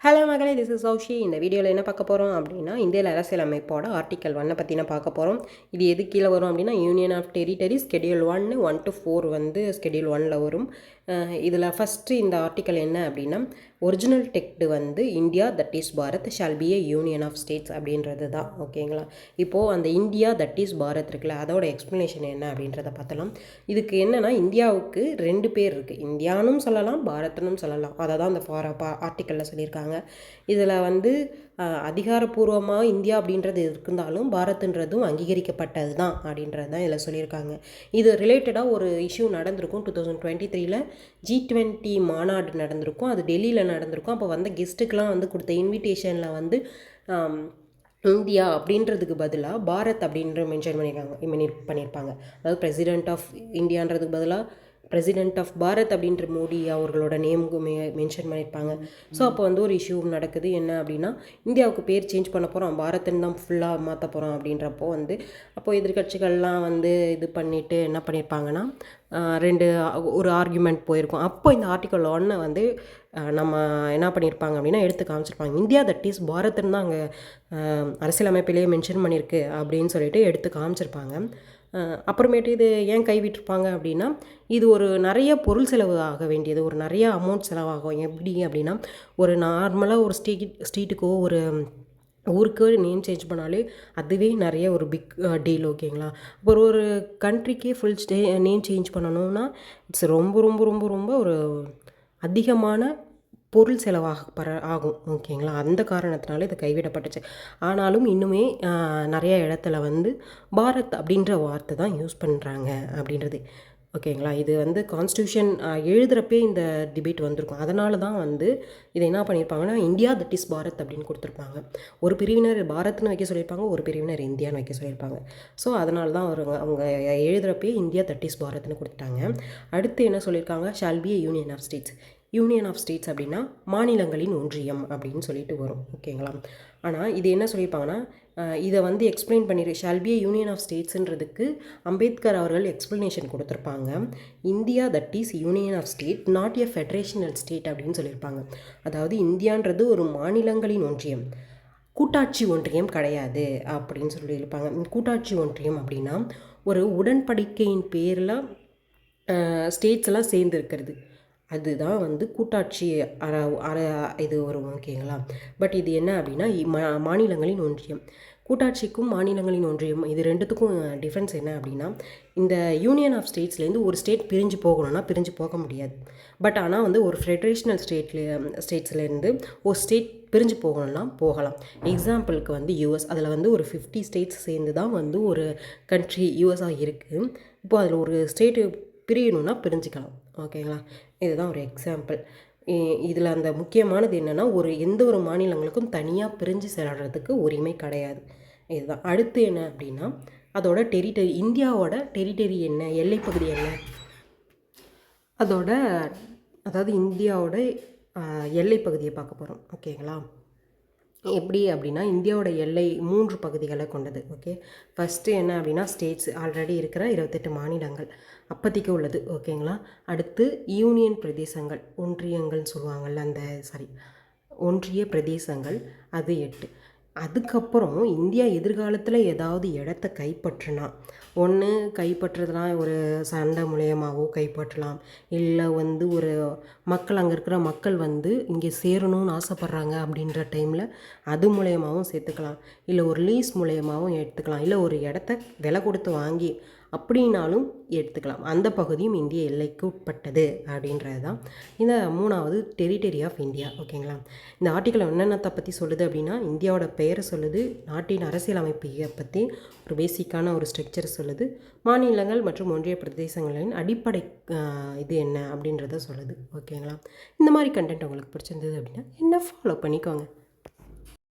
Hello மகளே, this is சௌஷி. இந்த வீடியோவில் என்ன பார்க்க போகிறோம் அப்படின்னா, இந்தியாவில் அரசியலமைப்போட ஆர்டிக்கல் 1 பற்றி நான் பார்க்க போகிறோம். இது எது கீழே வரும் அப்படின்னா, union of territory schedule 1 1 to 4 வந்து ஸ்கெடியூல் 1ல் வரும். இதில் ஃபஸ்ட்டு இந்த ஆர்டிக்கல் என்ன அப்படின்னா, ஒரிஜினல் டெக்ஸ்ட் வந்து India that is Bharat shall be a union of states அப்படின்றது தான். ஓகேங்களா? இப்போது அந்த இந்தியா தட் இஸ் பாரத் இருக்குல்ல, அதோட எக்ஸ்ப்ளனேஷன் என்ன அப்படின்றத பார்த்தலாம். இதுக்கு என்னென்னா, இந்தியாவுக்கு 2 பேர் இருக்குது. இந்தியானும் சொல்லலாம், பாரத்னும் சொல்லலாம். அதை தான் அந்த ஆர்டிக்கலில் சொல்லியிருக்காங்க. இதில் வந்து அதிகாரப்பூர்வமாக இந்தியா அப்படின்றது இருந்தாலும் பாரத்ன்றதும் அங்கீகரிக்கப்பட்டது தான் அப்படின்றது தான் இதில் சொல்லியிருக்காங்க. இது ரிலேட்டடாக ஒரு இஷ்யூ நடந்திருக்கும் 2023 G20 மாநாடு நடந்திருக்கும். அது டெல்லியில் நடந்திருக்கும். அப்போ வந்து கெஸ்ட்டுக்கெலாம் வந்து கொடுத்த இன்விடேஷனில் வந்து இந்தியா அப்படின்றதுக்கு பதிலாக பாரத் அப்படின்ற மென்ஷன் பண்ணியிருப்பாங்க. அதாவது பிரசிடென்ட் ஆஃப் இந்தியான்றதுக்கு பதிலாக பிரசிடென்ட் ஆஃப் பாரத் அப்படின்ற மோடி அவர்களோட நேமுக்கு மென்ஷன் பண்ணியிருப்பாங்க. ஸோ அப்போ வந்து ஒரு இஷ்யூ நடக்குது. என்ன அப்படின்னா, இந்தியாவுக்கு பேர் சேஞ்ச் பண்ண போகிறோம், பாரத்ன்னு தான் ஃபுல்லாக மாற்ற போகிறோம் அப்படின்றப்போ வந்து அப்போது எதிர்கட்சிகள்லாம் வந்து இது பண்ணிவிட்டு என்ன பண்ணியிருப்பாங்கன்னா, ஒரு ஆர்கியூமெண்ட் போயிருக்கும். அப்போ இந்த ஆர்டிக்கல் 1 வந்து நம்ம என்ன பண்ணியிருப்பாங்க அப்படின்னா எடுத்து காமிச்சிருப்பாங்க. இந்தியா தட் இஸ் பாரத்ன்னு தான் அங்கே அரசியலமைப்பிலேயே மென்ஷன் பண்ணியிருக்கு அப்படின்னு சொல்லிட்டு எடுத்து காமிச்சிருப்பாங்க. அப்புறமேட்டு இது ஏன் கைவிட்டிருப்பாங்க அப்படின்னா, இது ஒரு நிறைய பொருள் செலவு ஆக வேண்டியது, ஒரு நிறைய அமௌண்ட் செலவாகும். எப்படி அப்படின்னா, ஒரு நார்மலாக ஒரு ஸ்ட்ரீட்டுக்கோ ஒரு ஊருக்கு நேம் சேஞ்ச் பண்ணாலே அதுவே நிறைய ஒரு பிக் டீல். ஓகேங்களா? அப்புறம் ஒரு கண்ட்ரிக்கே ஃபுல் நேம் சேஞ்ச் பண்ணணும்னா இட்ஸ் ரொம்ப ரொம்ப ரொம்ப ரொம்ப ஒரு அதிகமான பொருள் செலவாக ஆகும். ஓகேங்களா? அந்த காரணத்தினால இது கைவிடப்பட்டுச்சு. ஆனாலும் இன்னுமே நிறைய இடத்துல வந்து பாரத் அப்படின்ற வார்த்தை தான் யூஸ் பண்ணுறாங்க அப்படின்றது. ஓகேங்களா? இது வந்து கான்ஸ்டியூஷன் எழுதுகிறப்பே இந்த டிபேட் வந்திருக்கும். அதனால தான் வந்து இதை என்ன பண்ணியிருப்பாங்கன்னா, இந்தியா தட் இஸ் பாரத் அப்படின்னு கொடுத்துருப்பாங்க. ஒரு பிரிவினர் பாரத்னு வைக்க சொல்லியிருப்பாங்க, ஒரு பிரிவினர் இந்தியான்னு வைக்க சொல்லியிருப்பாங்க. ஸோ அதனால தான் அவங்க எழுதுகிறப்பே இந்தியா தட் இஸ் பாரத்னு கொடுத்துட்டாங்க. அடுத்து என்ன சொல்லியிருக்காங்க, shall be a union of states. Union of states அப்படின்னா மாநிலங்களின் ஒன்றியம் அப்படின்னு சொல்லிட்டு வரும். ஓகேங்களா? ஆனால் இது என்ன சொல்லியிருப்பாங்கன்னா, இதை வந்து எக்ஸ்பிளைன் பண்ணிடு shall be a union of ஸ்டேட்ஸுன்றதுக்கு அம்பேத்கர் அவர்கள் எக்ஸ்ப்ளனேஷன் கொடுத்துருப்பாங்க. India that is union of state not a federational state அப்படின்னு சொல்லியிருப்பாங்க. அதாவது இந்தியான்றது ஒரு மாநிலங்களின் ஒன்றியம், கூட்டாட்சி ஒன்றியம் கிடையாது அப்படின்னு சொல்லியிருப்பாங்க. கூட்டாட்சி ஒன்றியம் அப்படின்னா ஒரு உடன்படிக்கையின் பேரில் ஸ்டேட்ஸ் எல்லாம் சேர்ந்து இருக்கிறது, அதுதான் வந்து கூட்டாட்சி இது வரும். ஓகேங்களா? பட் இது என்ன அப்படின்னா மாநிலங்களின் ஒன்றியம். கூட்டாட்சிக்கும் மாநிலங்களின் ஒன்றியம் இது ரெண்டுத்துக்கும் டிஃப்ரென்ஸ் என்ன அப்படின்னா, இந்த யூனியன் ஆஃப் ஸ்டேட்ஸ்லேருந்து ஒரு ஸ்டேட் பிரிஞ்சு போகணும்னா பிரிஞ்சு போக முடியாது. பட் ஆனால் வந்து ஒரு ஃபெடரேஷனல் ஸ்டேட்ஸ்லேருந்து ஒரு ஸ்டேட் பிரிஞ்சு போகணும்னா போகலாம். எக்ஸாம்பிளுக்கு வந்து யூஎஸ், அதில் வந்து ஒரு 50 ஸ்டேட்ஸ் சேர்ந்து தான் வந்து ஒரு கண்ட்ரி யூஎஸ்ஆக இருக்குது. இப்போது அதில் ஒரு ஸ்டேட்டு பிரியணும்னா பிரிஞ்சுக்கலாம். ஓகேங்களா? இதுதான் ஒரு எக்ஸாம்பிள். இதில் அந்த முக்கியமானது என்னென்னா, எந்த ஒரு மாநிலங்களுக்கும் தனியாக பிரிஞ்சு செல்றதுக்கு உரிமை கிடையாது. இதுதான். அடுத்து என்ன அப்படின்னா, அதோட டெரிட்டரி, இந்தியாவோட டெரிட்டரி என்ன, எல்லைப்பகுதி என்ன, அதாவது இந்தியாவோட எல்லைப்பகுதியை பார்க்க போகிறோம். ஓகேங்களா? எப்படி அப்படின்னா, இந்தியாவோட எல்லை 3 பகுதிகளை கொண்டது. ஓகே, ஃபஸ்ட்டு என்ன அப்படின்னா, ஸ்டேட்ஸ் ஆல்ரெடி இருக்கிற 28 மாநிலங்கள் அப்போதைக்கு உள்ளது. ஓகேங்களா? அடுத்து யூனியன் பிரதேசங்கள், ஒன்றியங்கள்னு சொல்லுவாங்கள்ல, ஒன்றிய பிரதேசங்கள், அது 8. அதுக்கப்புறம் இந்தியா எதிர்காலத்தில் ஏதாவது இடத்த கைப்பற்றினா, ஒன்று கைப்பற்றுறதுனா ஒரு சண்டை மூலியமாகவோ கைப்பற்றலாம், இல்லை வந்து ஒரு அங்கே இருக்கிற மக்கள் வந்து இங்கே சேரணும்னு ஆசைப்பட்றாங்க அப்படின்ற டைமில் அது மூலயமாவும் சேர்த்துக்கலாம், இல்லை ஒரு லீஸ் மூலயமாவும் எடுத்துக்கலாம், இல்லை ஒரு இடத்த விலை கொடுத்து வாங்கி அப்படின்னாலும் எடுத்துக்கலாம். அந்த பகுதியும் இந்திய எல்லைக்கு உட்பட்டது அப்படின்றது தான் இந்த 3வது டெரிட்டரி ஆஃப் இந்தியா. ஓகேங்களா? இந்த ஆர்டிக்கல் என்னென்னத்தை பற்றி சொல்லுது அப்படின்னா, இந்தியாவோட பெயரை சொல்லுது, நாட்டின் அரசியலமைப்பை பற்றி ஒரு பேசிக்கான ஒரு ஸ்ட்ரக்சர் சொல்லுது, மாநிலங்கள் மற்றும் ஒன்றிய பிரதேசங்களின் அடிப்படை இது என்ன அப்படின்றத சொல்லுது. ஓகேங்களா? இந்த மாதிரி கண்டென்ட் உங்களுக்கு பிடிச்சிருந்தது அப்படின்னா என்ன ஃபாலோ பண்ணிக்கோங்க.